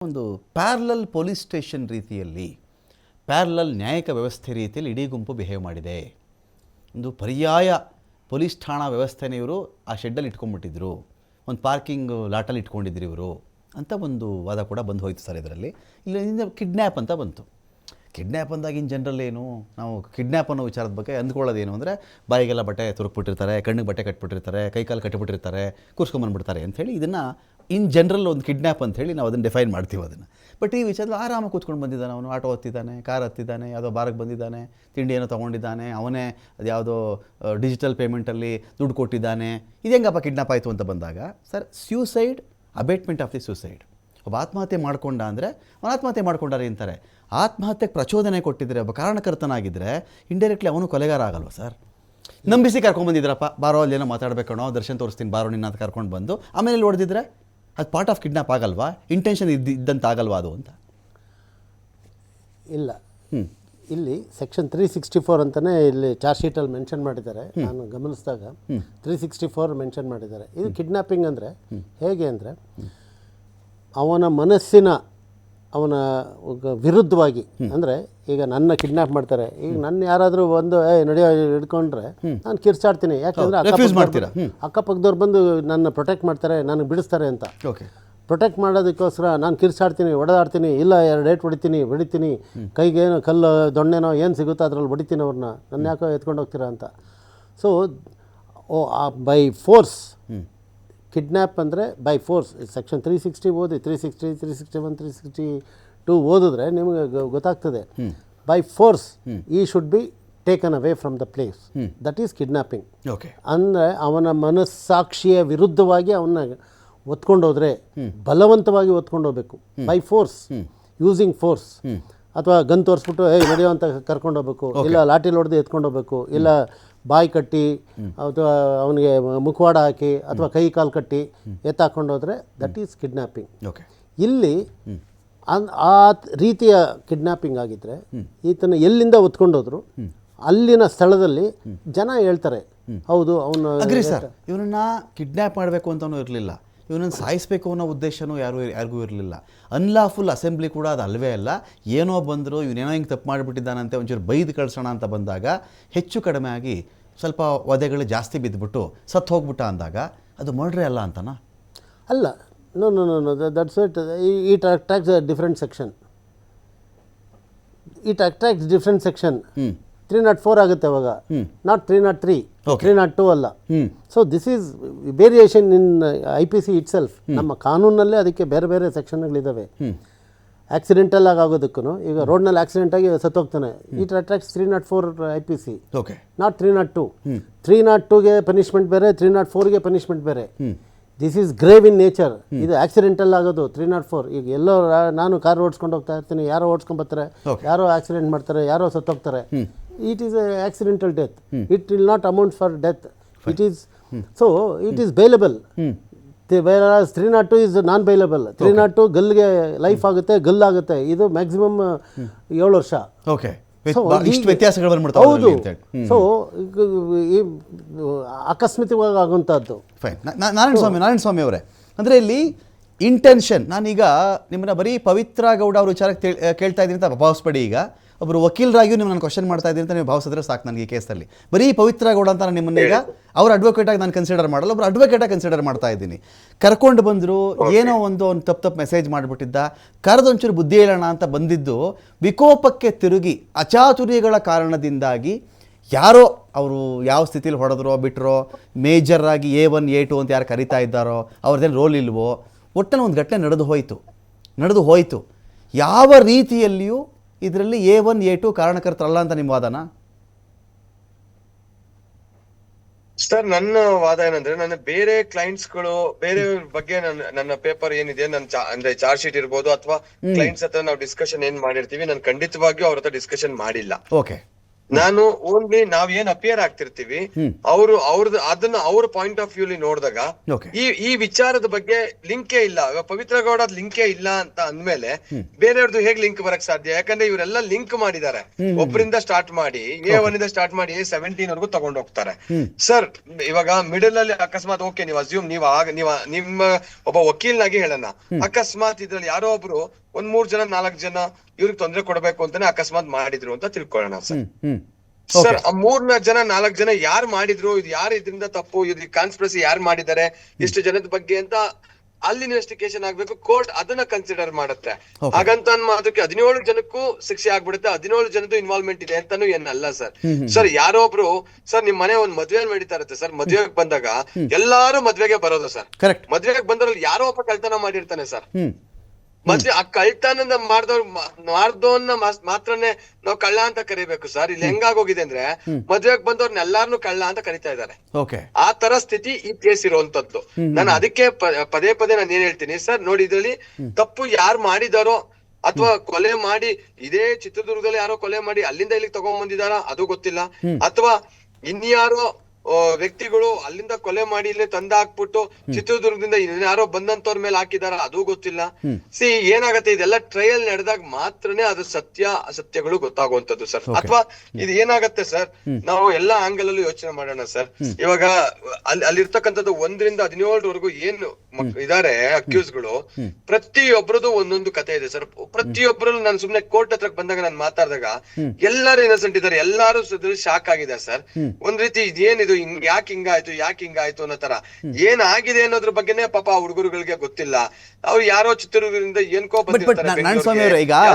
ಒಂದು parallel police station ರೀತಿಯಲ್ಲಿ parallel ನ್ಯಾಯಿಕ ವ್ಯವಸ್ಥೆ ರೀತಿಯಲ್ಲಿ ಇಡೀ ಗುಂಪು ಬಿಹೇವ್ ಮಾಡಿದೆ. ಒಂದು ಪರ್ಯಾಯ ಪೊಲೀಸ್ ಠಾಣಾ ವ್ಯವಸ್ಥೆನೇ ಇವರು ಆ ಶೆಡ್ಡಲ್ಲಿ ಇಟ್ಕೊಂಡ್ಬಿಟ್ಟಿದ್ರು, ಒಂದು ಪಾರ್ಕಿಂಗ್ ಲಾಟಲ್ಲಿ ಇಟ್ಕೊಂಡಿದ್ರು ಇವರು ಅಂತ ಒಂದು ವಾದ ಕೂಡ ಬಂದು ಹೋಯಿತು ಸರ್. ಇದರಲ್ಲಿ ಇಲ್ಲಿಂದ ಕಿಡ್ನ್ಯಾಪ್ ಅಂತ ಬಂತು. ಕಿಡ್ನ್ಯಾಪ್ ಅಂದಾಗ ಇನ್ ಜನರಲ್ ಏನು ನಾವು ಕಿಡ್ನ್ಯಾಪ್ ಅನ್ನೋ ವಿಚಾರದ ಬಗ್ಗೆ ಅಂದ್ಕೊಳ್ಳೋದೇನು ಅಂದರೆ ಬಾಯಿಗೆಲ್ಲ ಬಟ್ಟೆ ತುರುಕ್ಬಿಟ್ಟಿರ್ತಾರೆ, ಕಣ್ಣಿಗೆ ಬಟ್ಟೆ ಕಟ್ಬಿಟ್ಟಿರ್ತಾರೆ, ಕೈಕಾಲು ಕಟ್ಟಿಬಿಟ್ಟಿರ್ತಾರೆ, ಕೂರ್ಸ್ಕೊಂಬಂದ್ಬಿಡ್ತಾರೆ ಅಂಥೇಳಿ ಇದನ್ನು ಇನ್ ಜನರಲ್ ಒಂದು ಕಿಡ್ನ್ಯಾಪ್ ಅಂಥೇಳಿ ನಾವು ಅದನ್ನು ಡಿಫೈನ್ ಮಾಡ್ತೀವಿ ಅದನ್ನು. ಬಟ್ ಈ ವಿಚಾರದಲ್ಲಿ ಆರಾಮಾಗಿ ಕೂತ್ಕೊಂಡು ಬಂದಿದ್ದಾನೆ ಅವನು, ಆಟೋ ಹತ್ತಿದ್ದಾನೆ, ಕಾರ್ ಹತ್ತಿದ್ದಾನೆ, ಯಾವುದೋ ಬಾರಿಗೆ ಬಂದಿದ್ದಾನೆ, ತಿಂಡಿ ಏನೋ ತೊಗೊಂಡಿದ್ದಾನೆ, ಅವನೇ ಅದು ಯಾವುದೋ ಡಿಜಿಟಲ್ ಪೇಮೆಂಟಲ್ಲಿ ದುಡ್ಡು ಕೊಟ್ಟಿದ್ದಾನೆ. ಇದು ಹೆಂಗಪ್ಪ ಕಿಡ್ನ್ಯಾಪ್ ಆಯಿತು ಅಂತ ಬಂದಾಗ sir, suicide, abetment of the suicide. ಒಬ್ಬ ಆತ್ಮಹತ್ಯೆ ಮಾಡ್ಕೊಂಡ ಅಂದರೆ ಅವನು ಆತ್ಮಹತ್ಯೆ ಮಾಡ್ಕೊಂಡಾರೆ ಅಂತಾರೆ. ಆತ್ಮಹತ್ಯೆಗೆ ಪ್ರಚೋದನೆ ಕೊಟ್ಟಿದ್ದರೆ, ಒಬ್ಬ ಕಾರಣಕರ್ತನಾಗಿದ್ದರೆ ಇಂಡೈರೆಕ್ಟ್ಲಿ ಅವನು ಕೊಲೆಗಾರ ಆಗಲ್ವ ಸರ್? ನಂಬಿಸಿ ಕರ್ಕೊಂಡ್ಬಂದಿದ್ರಪ್ಪ, ಬಾರೋ ಅಲ್ಲೇನೋ ಮಾತಾಡಬೇಕಣೋ, ದರ್ಶನ್ ತೋರಿಸ್ತೀನಿ ಬಾರೋ ನಿನ್ನ ಅಂತ ಕರ್ಕೊಂಡು ಬಂದು ಆಮೇಲೆ ಇಲ್ಲಿ ಹೊಡೆದಿದ್ರೆ ಅದು ಪಾರ್ಟ್ ಆಫ್ ಕಿಡ್ನಾಪ್ ಆಗಲ್ವಾ? ಇಂಟೆನ್ಷನ್ ಇದ್ದಂತ ಆಗಲ್ವಾ ಅದು ಅಂತ? ಇಲ್ಲ, ಇಲ್ಲಿ ಸೆಕ್ಷನ್ 364 ಅಂತಲೇ ಇಲ್ಲಿ ಚಾರ್ಜ್ ಶೀಟಲ್ಲಿ ಮೆನ್ಷನ್ ಮಾಡಿದ್ದಾರೆ. ನಾನು ಗಮನಿಸಿದಾಗ 364 ಮೆನ್ಷನ್ ಮಾಡಿದ್ದಾರೆ. ಇದು ಕಿಡ್ನಾಪಿಂಗ್ ಅಂದರೆ ಹೇಗೆ ಅಂದರೆ ಅವನ ಮನಸ್ಸಿನ ಅವನ ವಿರುದ್ಧವಾಗಿ, ಅಂದರೆ ಈಗ ನನ್ನ ಕಿಡ್ನಾಪ್ ಮಾಡ್ತಾರೆ, ಈಗ ನನ್ನ ಯಾರಾದರೂ ಒಂದು ನಡೆಯೋ ಹಿಡ್ಕೊಂಡ್ರೆ ನಾನು ಕಿರ್ಚಾಡ್ತೀನಿ. ಯಾಕೆಂದರೆ ಅಕ್ಕಪಕ್ಕದವ್ರು ಬಂದು ನನ್ನ ಪ್ರೊಟೆಕ್ಟ್ ಮಾಡ್ತಾರೆ, ನನಗೆ ಬಿಡಿಸ್ತಾರೆ ಅಂತ. ಪ್ರೊಟೆಕ್ಟ್ ಮಾಡೋದಕ್ಕೋಸ್ಕರ ನಾನು ಕಿರ್ಚಾಡ್ತೀನಿ, ಹೊಡೆದಾಡ್ತೀನಿ, ಇಲ್ಲ 2 ಏಟ್ ಹೊಡಿತೀನಿ, ಕೈಗೇನು ಕಲ್ಲು ದೊಣ್ಣೆನೋ ಏನು ಸಿಗುತ್ತೋ ಅದರಲ್ಲಿ ಹೊಡಿತೀನಿ ಅವ್ರನ್ನ, ನನ್ನ ಯಾಕೋ ಎತ್ಕೊಂಡು ಹೋಗ್ತೀರಾ ಅಂತ. ಸೊ ಬೈ ಫೋರ್ಸ್ ಕಿಡ್ನ್ಯಾಪ್ ಅಂದರೆ ಬೈ ಫೋರ್ಸ್. ಸೆಕ್ಷನ್ 360 ಓದಿ, 360, 361, 362 ಓದಿದ್ರೆ ನಿಮಗೆ ಗೊತ್ತಾಗ್ತದೆ. ಬೈ ಫೋರ್ಸ್ ಈ should be taken away from the place, that is kidnapping. ಅಂದರೆ ಅವನ ಮನಸ್ಸಾಕ್ಷಿಯ ವಿರುದ್ಧವಾಗಿ ಅವನ್ನ ಒತ್ಕೊಂಡೋದ್ರೆ, ಬಲವಂತವಾಗಿ ಒತ್ಕೊಂಡೋಗ್ಬೇಕು. ಬೈ ಫೋರ್ಸ್, ಯೂಸಿಂಗ್ ಫೋರ್ಸ್, ಅಥವಾ ಗನ್ ತೋರಿಸ್ಬಿಟ್ಟು ನಡೆಯೋ ಅಂತ ಕರ್ಕೊಂಡೋಗ್ಬೇಕು, ಇಲ್ಲ ಲಾಠಿಲಿ ಹೊಡೆದು ಎತ್ಕೊಂಡೋಗ್ಬೇಕು, ಇಲ್ಲ ಬಾಯಿ ಕಟ್ಟಿ ಅಥವಾ ಅವನಿಗೆ ಮುಖವಾಡ ಹಾಕಿ ಅಥವಾ ಕೈ ಕಾಲು ಕಟ್ಟಿ ಎತ್ತಾಕೊಂಡೋದ್ರೆ ದಟ್ ಈಸ್ ಕಿಡ್ನ್ಯಾಪಿಂಗ್. ಇಲ್ಲಿ ಆ ರೀತಿಯ ಕಿಡ್ನ್ಯಾಪಿಂಗ್ ಆಗಿದ್ದರೆ ಈತನ ಎಲ್ಲಿಂದ ಒತ್ಕೊಂಡೋದ್ರು ಅಲ್ಲಿನ ಸ್ಥಳದಲ್ಲಿ ಜನ ಹೇಳ್ತಾರೆ, ಹೌದು ಅವನು ಸರ್ ಇವನನ್ನ ಕಿಡ್ನ್ಯಾಪ್ ಮಾಡಬೇಕು ಅಂತಲೂ ಇರಲಿಲ್ಲ, ಇವನನ್ನು ಸಾಯಿಸಬೇಕು ಅನ್ನೋ ಉದ್ದೇಶನೂ ಯಾರಿಗೂ ಇರಲಿಲ್ಲ. ಅನ್ಲಾಫುಲ್ ಅಸೆಂಬ್ಲಿ ಕೂಡ ಅದು ಅಲ್ಲವೇ ಅಲ್ಲ. ಏನೋ ಬಂದರು, ಇವನೇನೋ ಹಿಂಗೆ ತಪ್ಪು ಮಾಡಿಬಿಟ್ಟಿದ್ದಾನಂತೆ, ಒಂಚೂರು ಬೈದು ಕಳಿಸೋಣ ಅಂತ ಬಂದಾಗ ಹೆಚ್ಚು ಕಡಿಮೆ ಆಗಿ ಸ್ವಲ್ಪ ವಧೆಗಳು ಜಾಸ್ತಿ ಬಿದ್ದುಬಿಟ್ಟು ಸತ್ತು ಹೋಗ್ಬಿಟ್ಟ ಅಂದಾಗ ಅದು ಮರ್ಡ್ರೇ ಅಲ್ಲ ಅಂತನಾ? ಅಲ್ಲ, no no no no that's it. It attracts a different section. It attracts different section. 304 ಆಗುತ್ತೆ ಅವಾಗ, ನಾಟ್ 303, 302 ಅಲ್ಲ. So this is variation in IPC itself. ನಮ್ಮ ಕಾನೂನಲ್ಲೇ ಅದಕ್ಕೆ ಬೇರೆ ಬೇರೆ ಸೆಕ್ಷನ್ಗಳಿದ್ದಾವೆ. ಆಕ್ಸಿಡೆಂಟಲ್ ಆಗೋದಕ್ಕೂ, ಈಗ ರೋಡ್ನಲ್ಲಿ ಆಕ್ಸಿಡೆಂಟ್ ಆಗಿ ಸತ್ತೋಗ್ತಾನೆ, ಇಟ್ ಅಟ್ರಾಕ್ಟ್ಸ್ 304 IPC, ನಾಟ್ 302. 302ಗೆ ಪನಿಷ್ಮೆಂಟ್ ಬೇರೆ, 304ಗೆ ಪನಿಷ್ಮೆಂಟ್ ಬೇರೆ. This is grave in nature. ಇದು ಆಕ್ಸಿಡೆಂಟಲ್ ಆಗೋದು 304. ಈಗ ಎಲ್ಲೋ ನಾನು ಕಾರ್ ಓಡಿಸ್ಕೊಂಡು ಹೋಗ್ತಾ ಇರ್ತೀನಿ, ಯಾರೋ ಓಡಿಸ್ಕೊಂಡು ಬರ್ತಾರೆ, ಯಾರೋ ಆಕ್ಸಿಡೆಂಟ್ ಮಾಡ್ತಾರೆ, ಯಾರೋ ಸತ್ತೋಗ್ತಾರೆ. It is an accidental death. It will not amount for death. It is so it is bailable. Whereas 302 is non-bailable. 302 ಗಲ್ಗೆ life ಆಗುತ್ತೆ, ಗಲ್ಲಾಗುತ್ತೆ. ಇದು ಮ್ಯಾಕ್ಸಿಮಮ್ 7 ವರ್ಷ. ಓಕೆ, ಇಷ್ಟು ವ್ಯತ್ಯಾಸಗಳು ಬಂದ್ಬಿಡ್ತಾವೆ. ಹೌದು. ಸೊ ಅಕಸ್ಮಾತ್ವಾಗಿ ಆಗುವಂಥದ್ದು. ಫೈನ್. ನಾರಾಯಣ ಸ್ವಾಮಿ ಅವರೇ, ಅಂದರೆ ಇಲ್ಲಿ ಇಂಟೆನ್ಷನ್, ನಾನೀಗ ನಿಮ್ಮನ್ನ ಬರೀ ಪವಿತ್ರ ಗೌಡ ಅವ್ರ ವಿಚಾರಕ್ಕೆ ಕೇಳ್ತಾ ಇದ್ದೀನಿ ಅಂತ ಭಾವಿಸ್ಬೇಡಿ. ಈಗ ಒಬ್ಬರು ವಕೀಲರಾಗಿಯೂ ನಿಮ್ಮನ್ನು ಕ್ವಶನ್ ಮಾಡ್ತಾ ಇದ್ದೀನಿ ಅಂತ ನೀವು ಭಾವಿಸಿದ್ರೆ ಸಾಕು ನನಗೆ. ಈ ಕೇಸಲ್ಲಿ ಬರೀ ಪವಿತ್ರ ಗೌಡ ಅಂತ ನಾನು ನಿಮ್ಮನ್ನ ಈಗ ಅವ್ರ ಅಡ್ವೊಕೇಟಾಗಿ ನಾನು ಕನ್ಸಿಡರ್ ಮಾಡಲ್ಲ, ಒಬ್ಬರು ಅಡ್ವೊಕೇಟಾಗಿ ಕನ್ಸಿಡರ್ ಮಾಡ್ತಾ ಇದ್ದೀನಿ. ಕರ್ಕೊಂಡು ಬಂದರು, ಏನೋ ಒಂದು ತಪ್ಪು ಮೆಸೇಜ್ ಮಾಡಿಬಿಟ್ಟಿದ್ದ, ಕರೆದೊಂಚೂರು ಬುದ್ಧಿ ಹೇಳೋಣ ಅಂತ ಬಂದಿದ್ದು ವಿಕೋಪಕ್ಕೆ ತಿರುಗಿ ಅಚಾತುರ್ಯಗಳ ಕಾರಣದಿಂದಾಗಿ ಯಾರೋ ಅವರು ಯಾವ ಸ್ಥಿತಿಲಿ ಹೊಡೆದ್ರೋ ಬಿಟ್ಟರೋ, ಮೇಜರಾಗಿ A1 A2 ಅಂತ ಯಾರು ಕರಿತಾ ಇದ್ದಾರೋ ಅವ್ರದ್ದೇನು ರೋಲ್ ಇಲ್ವೋ, ಒಟ್ಟಲ್ಲಿ ಒಂದು ಘಟನೆ ನಡೆದು ಹೋಯಿತು. ಯಾವ ರೀತಿಯಲ್ಲಿಯೂ ಇದರಲ್ಲಿ A1 A2 ಕಾರಣಕರ್ತರಲ್ಲ ಅಂತ ನಿಮ್ಮ ವಾದನ? ಸರ್, ನನ್ನ ವಾದ ಏನಂದ್ರೆ, ನನ್ನ ಬೇರೆ ಕ್ಲೈಂಟ್ಸ್ಗಳು ಬೇರೆ ಬಗ್ಗೆ ನನ್ನ ಪೇಪರ್ ಏನಿದೆ, ಅಂದ್ರೆ ಚಾರ್ಜ್ ಶೀಟ್ ಇರ್ಬೋದು ಅಥವಾ ಕ್ಲೈಂಟ್ಸ್ ಹತ್ರ ನಾವು ಡಿಸ್ಕಷನ್ ಏನ್ ಮಾಡಿರ್ತೀವಿ, ನಾನು ಖಂಡಿತವಾಗಿಯೂ ಅವ್ರ ಹತ್ರ ಡಿಸ್ಕಷನ್ ಮಾಡಿಲ್ಲ. ಓಕೆ, ನಾನು ಓನ್ಲಿ ನಾವ್ ಏನ್ ಅಪಿಯರ್ ಆಗ್ತಿರ್ತೀವಿ ಅದನ್ನ ಅವ್ರ ಪಾಯಿಂಟ್ ಆಫ್ ವ್ಯೂಲಿ ನೋಡಿದಾಗ ಓಕೆ. ಈ ವಿಚಾರದ ಬಗ್ಗೆ ಲಿಂಕೇ ಇಲ್ಲ. ಇವಾಗ ಪವಿತ್ರ ಗೌಡ ಲಿಂಕೇ ಇಲ್ಲ ಅಂತ ಅಂದ್ಮೇಲೆ ಬೇರೆಯವ್ರದ್ದು ಹೇಗ್ ಲಿಂಕ್ ಬರಕ್ ಸಾಧ್ಯ? ಯಾಕಂದ್ರೆ ಇವರೆಲ್ಲ ಲಿಂಕ್ ಮಾಡಿದ್ದಾರೆ. ಒಬ್ಬರಿಂದ ಸ್ಟಾರ್ಟ್ ಮಾಡಿ A1 ಇಂದ ಸ್ಟಾರ್ಟ್ ಮಾಡಿ A17 ವರೆಗೂ ತಗೊಂಡ್ ಹೋಗ್ತಾರೆ ಸರ್. ಇವಾಗ ಮಿಡಲ್ ಅಲ್ಲಿ ಅಕಸ್ಮಾತ್ ಓಕೆ ನೀವು ಅಸ್ಯೂಮ್ ನಿಮ್ಮ ಒಬ್ಬ ವಕೀಲ್ನಾಗಿ ಹೇಳೋಣ, ಅಕಸ್ಮಾತ್ ಇದ್ರಲ್ಲಿ ಯಾರೋ ಒಬ್ರು 3 ಜನ 4 ಜನ ಇವ್ರಿಗೆ ತೊಂದರೆ ಕೊಡ್ಬೇಕು ಅಂತಾನೆ ಅಕಸ್ಮಾತ್ ಮಾಡಿದ್ರು ಅಂತ ತಿಳ್ಕೊಳ್ಳೋಣ ಸರ್. ಸರ್ ಆ 3-4 ಜನ 4 ಜನ ಯಾರು ಮಾಡಿದ್ರು, ಇದು ಯಾರು ಇದರಿಂದ ತಪ್ಪು, ಇದು ಕಾನ್ಸ್ಪಿರಸಿ ಯಾರು ಮಾಡಿದ್ದಾರೆ, ಎಷ್ಟು ಜನದ ಬಗ್ಗೆ ಅಂತ ಅಲ್ಲಿ ಇನ್ವೆಸ್ಟಿಗೇಷನ್ ಆಗ್ಬೇಕು. ಕೋರ್ಟ್ ಅದನ್ನ ಕನ್ಸಿಡರ್ ಮಾಡುತ್ತೆ. ಹಾಗಂತ ಅದಕ್ಕೆ 17 ಜನಕ್ಕೂ ಶಿಕ್ಷೆ ಆಗ್ಬಿಡುತ್ತೆ. 17 ಜನದ್ದು ಇನ್ವಾಲ್ವ್ಮೆಂಟ್ ಇದೆ ಅಂತಾನು ಏನಲ್ಲ ಸರ್. ಸರ್ ಯಾರೋ ಒಬ್ರು ಸರ್ ನಿಮ್ ಮನೆ ಒಂದ್ ಮದ್ವೆ ನಡೀತಾ ಇರುತ್ತೆ ಸರ್. ಮದ್ವೆಗೆ ಬಂದಾಗ ಎಲ್ಲಾರು ಮದ್ವೆಗೆ ಬರೋದು ಸರ್. ಕರೆಕ್ಟ್. ಮದ್ವೆಗೆ ಬಂದ್ರಲ್ಲಿ ಯಾರೋ ಒಬ್ಬ ಕಳ್ತನ ಮಾಡಿರ್ತಾನೆ ಸರ್. ಮತ್ತೆ ಆ ಕಳ್ತನದ ಮಾಡ್ದವನ್ನ ಮಾತ್ರನೇ ನಾವು ಕಳ್ಳ ಅಂತ ಕರಿಬೇಕು ಸರ್. ಇಲ್ಲಿ ಹೆಂಗಾಗೋಗಿದೆ ಅಂದ್ರೆ ಮದ್ವೆಗೆ ಬಂದವ್ರನ್ನ ಎಲ್ಲಾರನು ಕಳ್ಳ ಅಂತ ಕರಿತಾ ಇದ್ದಾರೆ. ಆ ತರ ಸ್ಥಿತಿ ಈ ಕೇಸ್ ಇರುವಂತದ್ದು. ನಾನು ಅದಕ್ಕೆ ಪದೇ ಪದೇ ನಾನು ಏನ್ ಹೇಳ್ತೀನಿ ಸರ್, ನೋಡಿ ಇದ್ರಲ್ಲಿ ತಪ್ಪು ಯಾರು ಮಾಡಿದಾರೋ ಅಥವಾ ಕೊಲೆ ಮಾಡಿ ಇದೇ ಚಿತ್ರದುರ್ಗದಲ್ಲಿ ಯಾರೋ ಕೊಲೆ ಮಾಡಿ ಅಲ್ಲಿಂದ ಇಲ್ಲಿಗೆ ತಗೊಂಡ್ ಬಂದಿದಾರ ಅದು ಗೊತ್ತಿಲ್ಲ, ಅಥವಾ ಇನ್ಯಾರೋ ವ್ಯಕ್ತಿಗಳು ಅಲ್ಲಿಂದ ಕೊಲೆ ಮಾಡಿ ಇಲ್ಲೇ ತಂದ ಹಾಕ್ಬಿಟ್ಟು ಚಿತ್ರದುರ್ಗದಿಂದ ಯಾರೋ ಬಂದಂತವ್ರ ಮೇಲೆ ಹಾಕಿದಾರ ಅದು ಗೊತ್ತಿಲ್ಲ. ಏನಾಗತ್ತೆ, ಇದೆಲ್ಲ ಟ್ರಯಲ್ ನಡೆದಾಗ ಮಾತ್ರನೇ ಅದು ಅಸತ್ಯಗಳು ಗೊತ್ತಾಗುವಂತದ್ದು ಸರ್. ಅಥವಾ ಇದು ಏನಾಗತ್ತೆ ಸರ್, ನಾವು ಎಲ್ಲಾ ಆಂಗಲ್ ಅಲ್ಲೂ ಯೋಚನೆ ಮಾಡೋಣ ಸರ್. ಇವಾಗ ಅಲ್ಲಿರ್ತಕ್ಕಂಥದ್ದು 1ರಿಂದ 17 ಏನು ಇದಾರೆ ಅಕ್ಯೂಸ್ಗಳು, ಪ್ರತಿಯೊಬ್ಬರದು ಒಂದೊಂದು ಕತೆ ಇದೆ ಸರ್. ಪ್ರತಿಯೊಬ್ಬರು ನಾನು ಸುಮ್ನೆ ಕೋರ್ಟ್ ಹತ್ರಕ್ ಬಂದಾಗ ನಾನು ಮಾತಾಡಿದಾಗ ಎಲ್ಲಾರು ಇನ್ನಸೆಂಟ್ ಇದಾರೆ, ಎಲ್ಲಾರು ಶಾಕ್ ಆಗಿದೆ ಸರ್. ಒಂದ್ ರೀತಿ ಇದೇನಿದು ಯಾಕೆ ಹಿಂಗಾಯ್ತು ಅನ್ನೋ ತರ ಏನಾಗಿದೆ ಅನ್ನೋದ್ರ ಬಗ್ಗೆನೇ ಪಾಪ ಹುಡುಗರುಗಳಿಗೆ ಗೊತ್ತಿಲ್ಲ. ಅವ್ರು ಯಾರೋ ಚಿತ್ರದುರ್ಗದಿಂದ ಏನ್ಕೋ ಬಂದಿರ್ತಾರೆ. ನಾರಾಯಣಸ್ವಾಮಿ ಅವರೇ, ಈಗ